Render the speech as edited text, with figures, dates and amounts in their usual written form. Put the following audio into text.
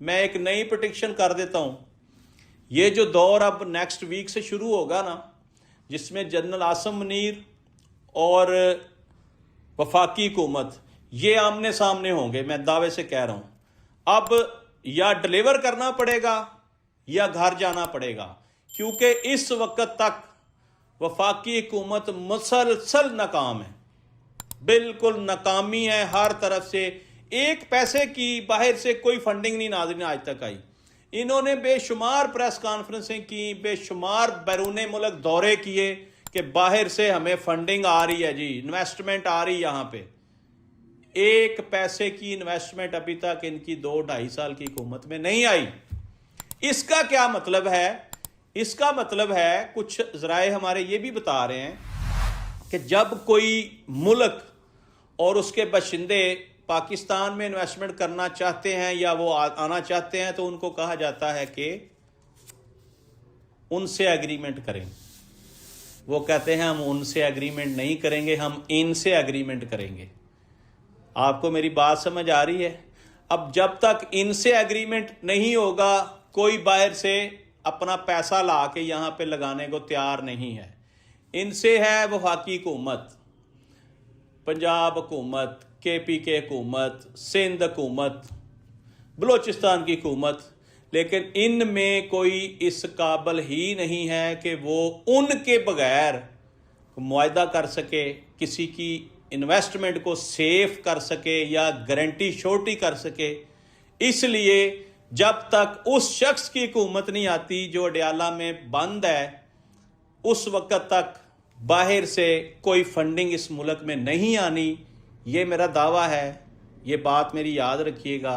मैं एक नई पिटिशन कर देता हूं। ये जो दौर अब नेक्स्ट वीक से शुरू होगा ना, जिसमें जनरल आसम मुनीर और वफाकी हुकूमत ये आमने सामने होंगे, मैं दावे से कह रहा हूं। अब या डिलीवर करना पड़ेगा या घर जाना पड़ेगा, क्योंकि इस वक्त तक वफाकी हुकूमत मुसलसल नाकाम है, बिल्कुल नाकामी है हर तरफ से। एक पैसे की बाहर से कोई फंडिंग नहीं नाज़रीन आज तक आई। इन्होंने बेशुमार प्रेस कॉन्फ्रेंसें की, बेशुमार बैरून मुल्क दौरे किए कि बाहर से हमें फंडिंग आ रही है जी, इन्वेस्टमेंट आ रही है। यहाँ पे एक पैसे की इन्वेस्टमेंट अभी तक इनकी 2-2.5 साल की हुकूमत में नहीं आई। इसका क्या मतलब है? इसका मतलब है, कुछ ज़राए हमारे ये भी बता रहे हैं कि जब कोई मुल्क और उसके बाशिंदे पाकिस्तान में इन्वेस्टमेंट करना चाहते हैं या वो आना चाहते हैं, तो उनको कहा जाता है कि उनसे एग्रीमेंट करें। वो कहते हैं हम उनसे एग्रीमेंट नहीं करेंगे, हम इनसे एग्रीमेंट करेंगे। आपको मेरी बात समझ आ रही है? अब जब तक इनसे एग्रीमेंट नहीं होगा, कोई बाहर से अपना पैसा ला के यहाँ पे लगाने को तैयार नहीं है। इनसे है वफाकी हुकूमत, पंजाब हुकूमत, KPK हुकूमत, सिंध हुकूमत, बलोचिस्तान की हुकूमत, लेकिन इनमें कोई इस काबिल ही नहीं है कि वो उनके बगैर मुआहदा कर सके, किसी की इन्वेस्टमेंट को सेफ कर सके या गारंटी श्योरिटी कर सके। इसलिए जब तक उस शख्स की हुकूमत नहीं आती जो अडयाला में बंद है, उस वक्त तक बाहर से कोई फंडिंग इस मुल्क में नहीं आनी। ये मेरा दावा है, ये बात मेरी याद रखिएगा।